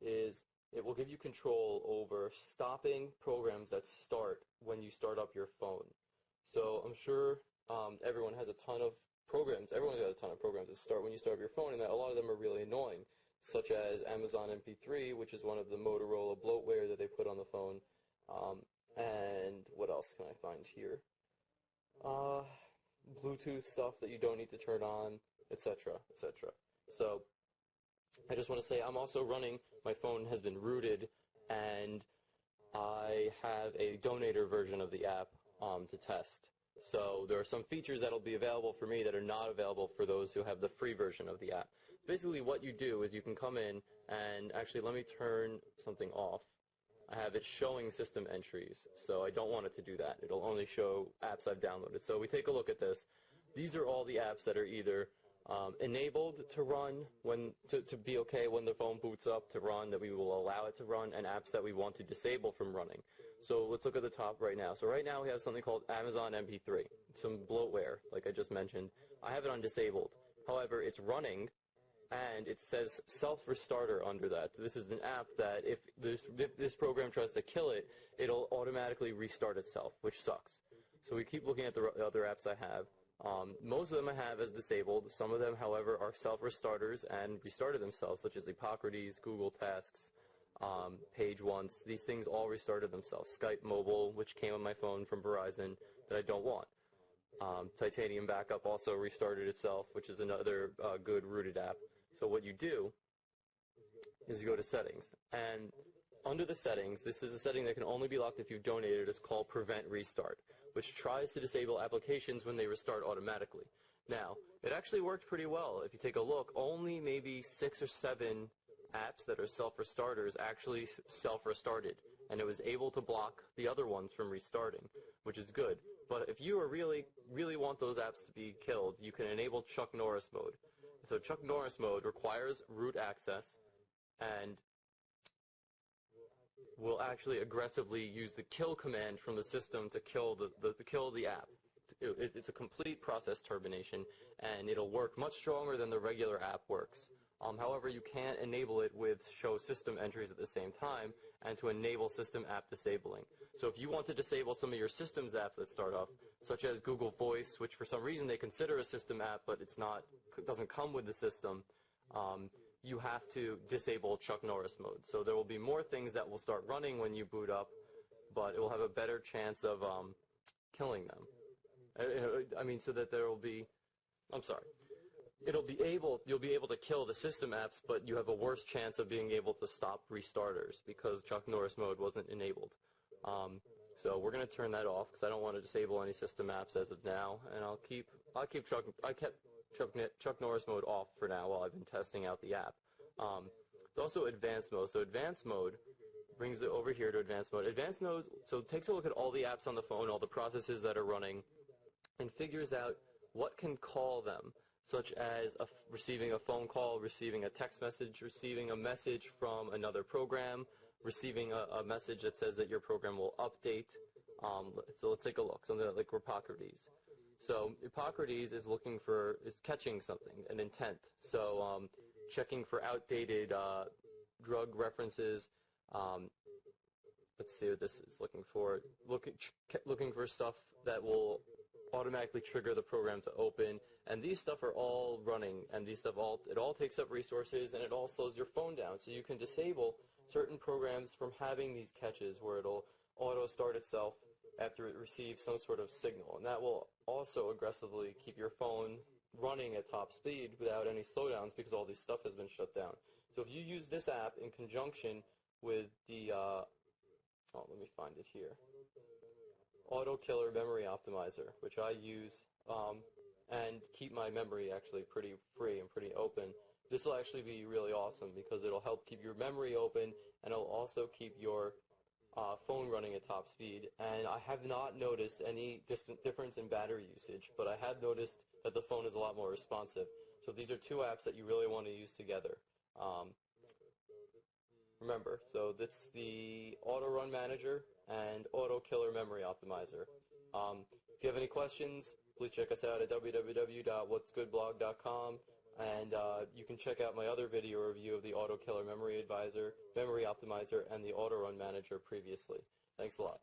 is it will give you control over stopping programs that start when you start up your phone. So I'm sure everyone has a ton of programs. Everyone's got a ton of programs that start when you start up your phone, and that a lot of them are really annoying, such as Amazon MP3, which is one of the Motorola bloatware that they put on the phone. And what else can I find here? Bluetooth stuff that you don't need to turn on, etc., etc. So I just want to say I'm also running, my phone has been rooted, and I have a donator version of the app to test. So there are some features that will be available for me that are not available for those who have the free version of the app. Basically what you do is you can come in and actually let me turn something off. I have it showing system entries, so I don't want it to do that. It'll only show apps I've downloaded. So we take a look at this. These are all the apps that are either enabled to run, to be okay when the phone boots up to run, that we will allow it to run, and apps that we want to disable from running. So let's look at the top right now. So right now we have something called Amazon MP3, some bloatware, like I just mentioned. I have it on disabled. However, it's running, and it says self-restarter under that. This is an app that if this program tries to kill it, it'll automatically restart itself, which sucks. So we keep looking at the other apps I have. Most of them I have as disabled. Some of them, however, are self-restarters and restarted themselves, such as Hippocrates, Google Tasks, Page Once. These things all restarted themselves. Skype Mobile, which came on my phone from Verizon, that I don't want. Titanium Backup also restarted itself, which is another good rooted app. So what you do is you go to Settings, and under the settings, this is a setting that can only be locked if you've donated. It's called Prevent Restart, which tries to disable applications when they restart automatically. Now, it actually worked pretty well. If you take a look, only maybe 6 or 7 apps that are self-restarters actually self-restarted, and it was able to block the other ones from restarting, which is good. But if you really want those apps to be killed, you can enable Chuck Norris mode. So Chuck Norris mode requires root access and will actually aggressively use the kill command from the system to kill the app. It's a complete process termination, and it'll work much stronger than the regular app works. However, you can't enable it with show system entries at the same time and to enable system app disabling. So if you want to disable some of your systems apps that start off, such as Google Voice, which for some reason they consider a system app, but it doesn't come with the system, you have to disable Chuck Norris mode. So there will be more things that will start running when you boot up, but it will have a better chance of killing them. I mean, so that there will be, you'll be able to kill the system apps, but you have a worse chance of being able to stop restarters because Chuck Norris mode wasn't enabled. So we're going to turn that off because I don't want to disable any system apps as of now, and I kept Chuck Norris mode off for now while I've been testing out the app. There's also advanced mode. So advanced mode brings it over here to advanced mode. Advanced mode takes a look at all the apps on the phone, all the processes that are running, and figures out what can call them, such as receiving a phone call, receiving a text message, receiving a message from another program, receiving a message that says that your program will update. So let's take a look, something like Hippocrates. So Hippocrates is catching something, an intent. So checking for outdated drug references. Let's see what this is looking for. Looking for stuff that will automatically trigger the program to open. And these stuff are all running, and it all takes up resources, and it all slows your phone down. So you can disable certain programs from having these catches where it'll auto-start itself after it receives some sort of signal. And that will also aggressively keep your phone running at top speed without any slowdowns because all this stuff has been shut down. So if you use this app in conjunction with the, let me find it here, Auto Killer Memory Optimizer, which I use and keep my memory actually pretty free and pretty open. This will actually be really awesome because it'll help keep your memory open, and it'll also keep your phone running at top speed. And I have not noticed any difference in battery usage, but I have noticed that the phone is a lot more responsive. So these are two apps that you really want to use together. Remember, so that's the Autorun Manager and Auto Killer Memory Optimizer. If you have any questions, please check us out at www.whatsgoodblog.com. And you can check out my other video review of the Auto Killer Memory Advisor, Memory Optimizer, and the Autorun Manager previously. Thanks a lot.